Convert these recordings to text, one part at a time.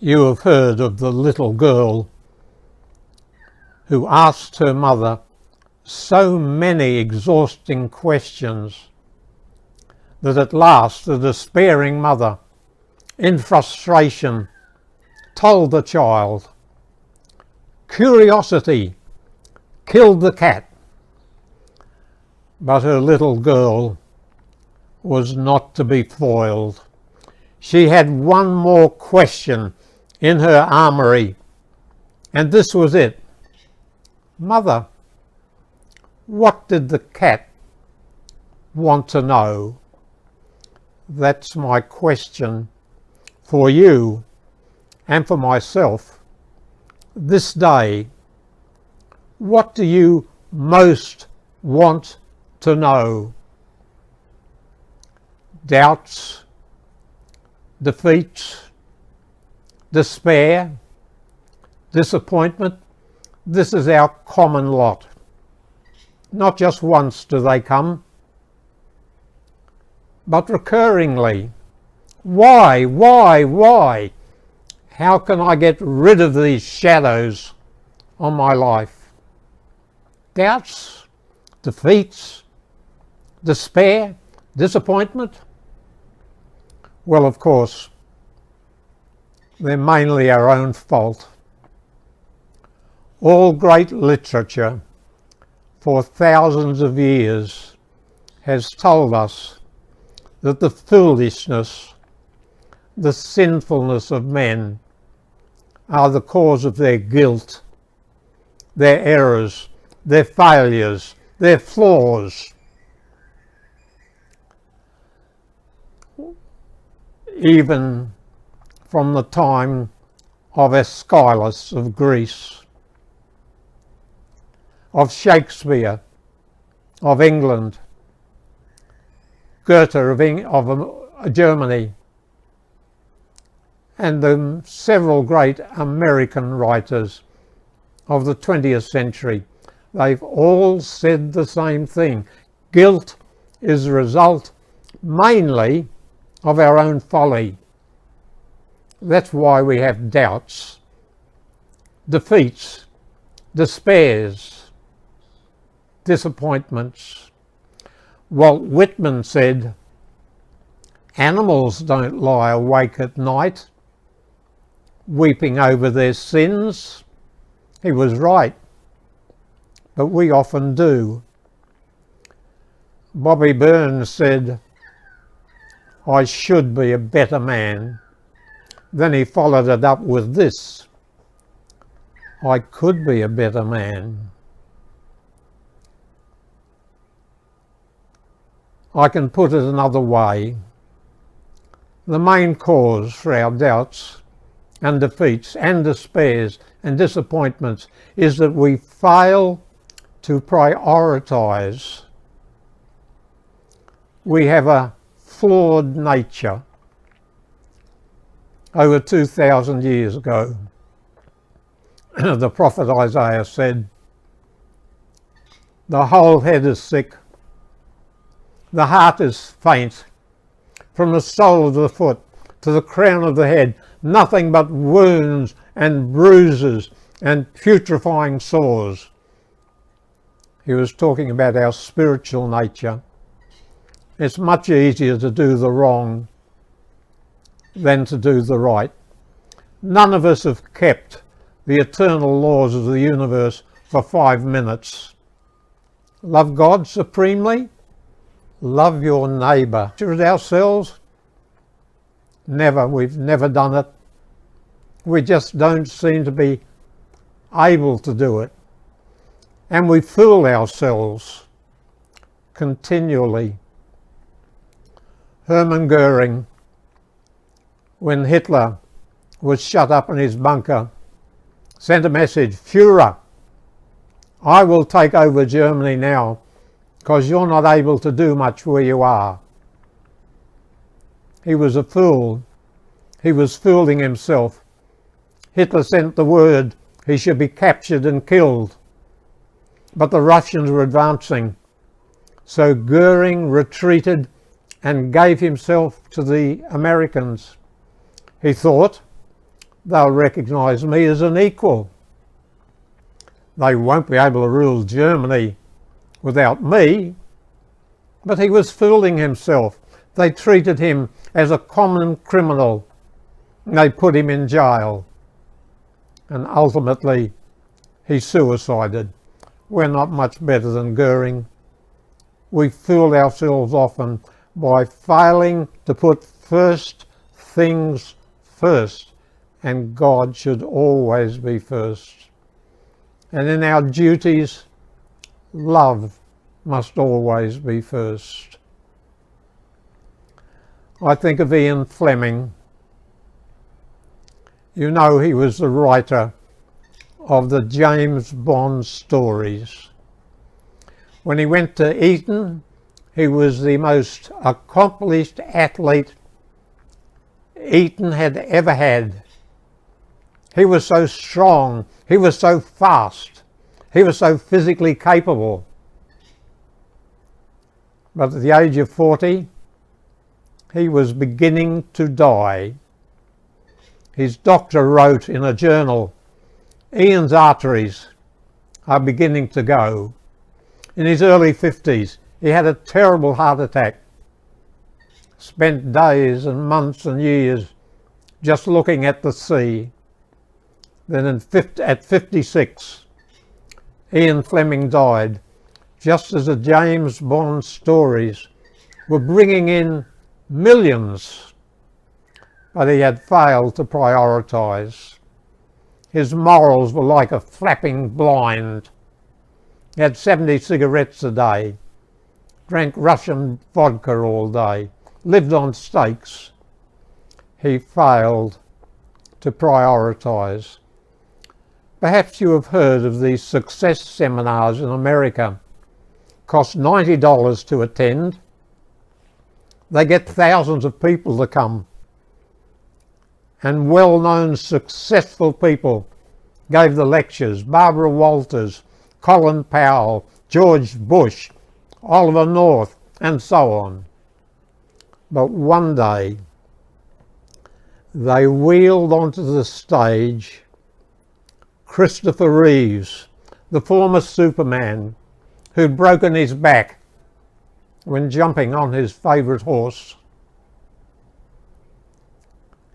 You have heard of the little girl who asked her mother so many exhausting questions that at last the despairing mother, in frustration, told the child, "Curiosity killed the cat." But her little girl was not to be foiled. She had one more question in her armoury, and this was it. "Mother, what did the cat want to know?" That's my question for you and for myself this day. What do you most want to know? Doubts, defeats, despair, disappointment. This is our common lot. Not just once do they come, but recurringly. Why? How can I get rid of these shadows on my life? Doubts, defeats, despair, disappointment? Well, of course, they're mainly our own fault. All great literature for thousands of years has told us that the foolishness, the sinfulness of men are the cause of their guilt, their errors, their failures, their flaws. Even from the time of Aeschylus of Greece, of Shakespeare of England, Goethe of Germany, and the several great American writers of the 20th century, they've all said the same thing. Guilt is the result mainly of our own folly. That's why we have doubts, defeats, despairs, disappointments. Walt Whitman said, "Animals don't lie awake at night, weeping over their sins." He was right, but we often do. Bobby Burns said, "I should be a better man." Then he followed it up with this, "I could be a better man." I can put it another way. The main cause for our doubts and defeats and despairs and disappointments is that we fail to prioritise. We have a flawed nature. Over 2,000 years ago, the prophet Isaiah said, "The whole head is sick, the heart is faint, from the sole of the foot to the crown of the head, nothing but wounds and bruises and putrefying sores." He was talking about our spiritual nature. It's much easier to do the wrong than to do the right. None of us have kept the eternal laws of the universe for 5 minutes. Love God supremely. Love your neighbour. Ourselves? Never. We've never done it. We just don't seem to be able to do it. And we fool ourselves continually. Hermann Goering, when Hitler was shut up in his bunker, sent a message, "Führer, I will take over Germany now because you're not able to do much where you are." He was a fool. He was fooling himself. Hitler sent the word he should be captured and killed. But the Russians were advancing. So Goering retreated and gave himself to the Americans. He thought they'll recognise me as an equal. They won't be able to rule Germany without me. But he was fooling himself. They treated him as a common criminal. They put him in jail. And ultimately, he suicided. We're not much better than Goering. We fooled ourselves often by failing to put first things first. And God should always be first. And in our duties, love must always be first. I think of Ian Fleming. You know, he was the writer of the James Bond stories. When he went to Eton, he was the most accomplished athlete Eton had ever had. He was so strong, he was so fast, he was so physically capable. But at the age of 40, he was beginning to die. His doctor wrote in a journal, "Ian's arteries are beginning to go." In his early 50s, he had a terrible heart attack. Spent days and months and years just looking at the sea. Then at 56, Ian Fleming died, just as the James Bond stories were bringing in millions. But he had failed to prioritise. His morals were like a flapping blind. He had 70 cigarettes a day, drank Russian vodka all day, lived on steaks. He failed to prioritise. Perhaps you have heard of these success seminars in America. Cost $90 to attend. They get thousands of people to come. And well-known successful people gave the lectures. Barbara Walters, Colin Powell, George Bush, Oliver North, and so on. But one day, they wheeled onto the stage Christopher Reeves, the former Superman, who'd broken his back when jumping on his favourite horse.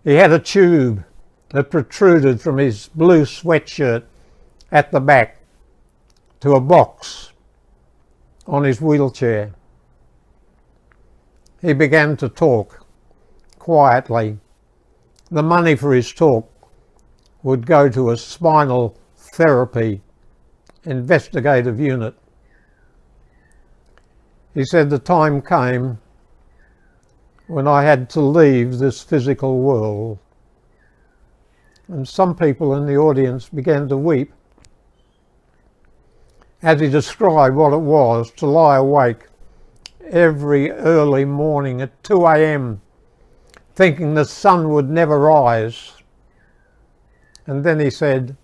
He had a tube that protruded from his blue sweatshirt at the back to a box on his wheelchair. He began to talk quietly. The money for his talk would go to a spinal therapy investigative unit. He said the time came when I had to leave this physical world. And some people in the audience began to weep as he described what it was to lie awake every early morning at 2 a.m. thinking the sun would never rise. And then he said,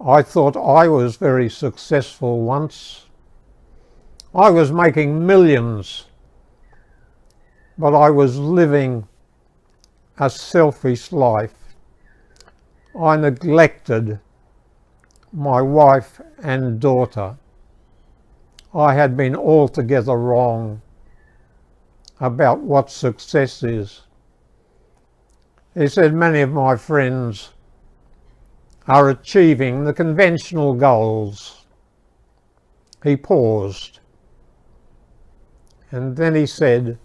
I thought I was very successful once. I was making millions, but I was living a selfish life. I neglected my wife and daughter. I had been altogether wrong about what success is. He said many of my friends are achieving the conventional goals. He paused, and then he said,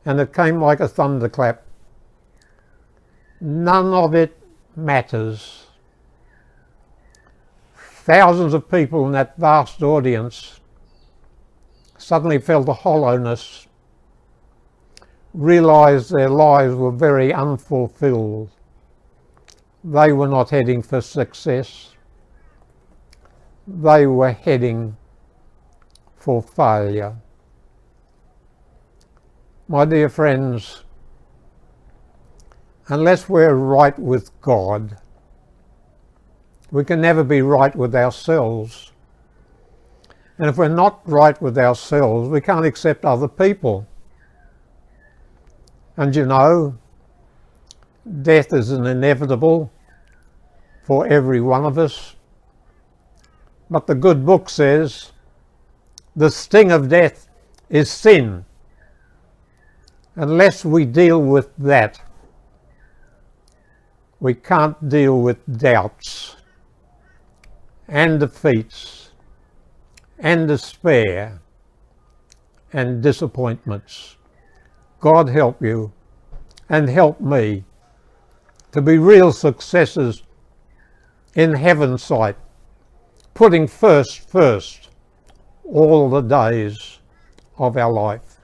and it came like a thunderclap, none of it matters. Thousands of people in that vast audience suddenly felt a hollowness, realised their lives were very unfulfilled. They were not heading for success. They were heading for failure. My dear friends, unless we're right with God, we can never be right with ourselves. And if we're not right with ourselves, we can't accept other people. And you know, Death is an inevitable for every one of us. But the good book says the sting of death is sin. Unless we deal with that, we can't deal with doubts and defeats and despair and disappointments. God help you and help me to be real successes in heaven's sight, putting first all the days of our life.